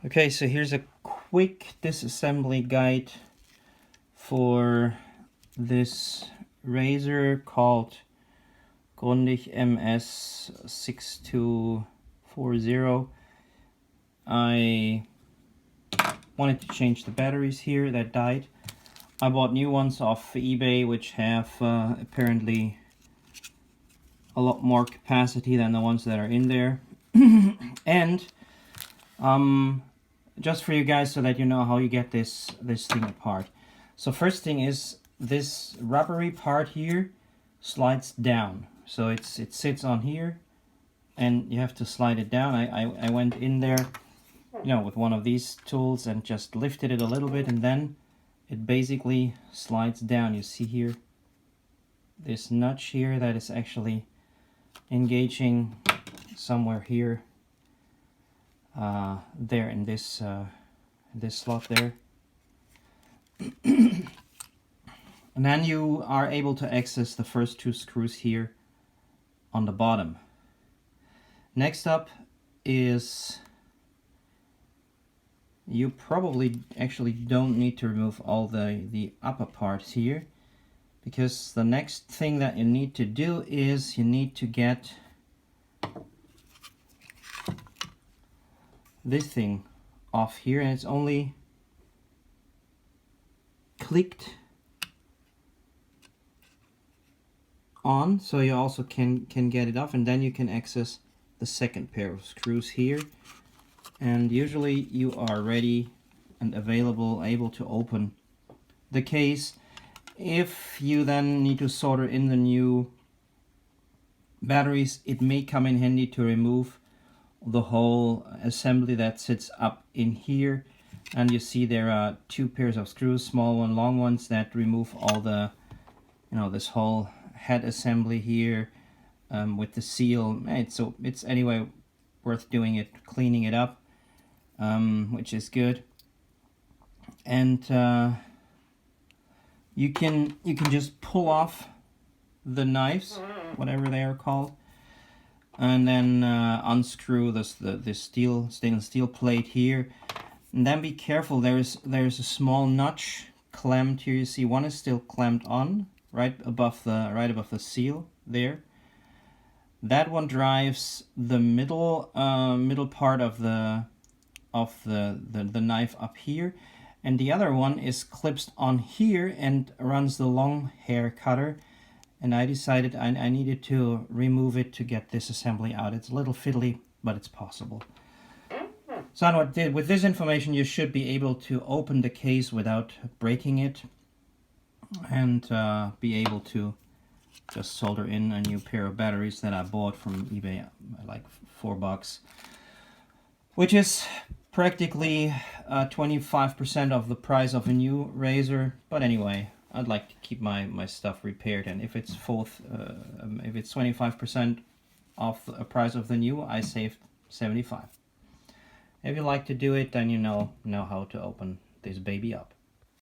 Okay, so here's a quick disassembly guide for this razor called GRUNDIG MS 6240. I wanted to change the batteries here that died. I bought new ones off eBay which have apparently a lot more capacity than the ones that are in there. And just for you guys so that you know how you get this thing apart. So first thing is this rubbery part here slides down. So it sits on here and you have to slide it down. I went in there, you know, with one of these tools and just lifted it a little bit, and then it basically slides down. You see here this notch here that is actually engaging somewhere here. There in this slot there. And then you are able to access the first two screws here on the bottom. Next up is, you probably actually don't need to remove all the upper parts here, because the next thing that you need to do is you need to get this thing off here, and it's only clicked on, so you also can get it off, and then you can access the second pair of screws here, and usually you are ready and available, able to open the case. If you then need to solder in the new batteries, it may come in handy to remove the whole assembly that sits up in here, and you see there are two pairs of screws, small one, long ones, that remove all the, you know, this whole head assembly here with the seal. So it's anyway worth doing it, cleaning it up, which is good. And you can just pull off the knives, whatever they are called, and then unscrew this stainless steel plate here, and then be careful. There's a small notch clamped here. You see one is still clamped on right above the seal there. That one drives the middle part of the knife up here, and the other one is clipped on here and runs the long hair cutter. And I decided I needed to remove it to get this assembly out. It's a little fiddly, but it's possible. So with this information, you should be able to open the case without breaking it, and be able to just solder in a new pair of batteries that I bought from eBay, like $4, which is practically 25% of the price of a new razor. But anyway, I'd like to keep my stuff repaired, and if it's if it's 25% off the price of the new, I saved 75. If you like to do it, then you know how to open this baby up.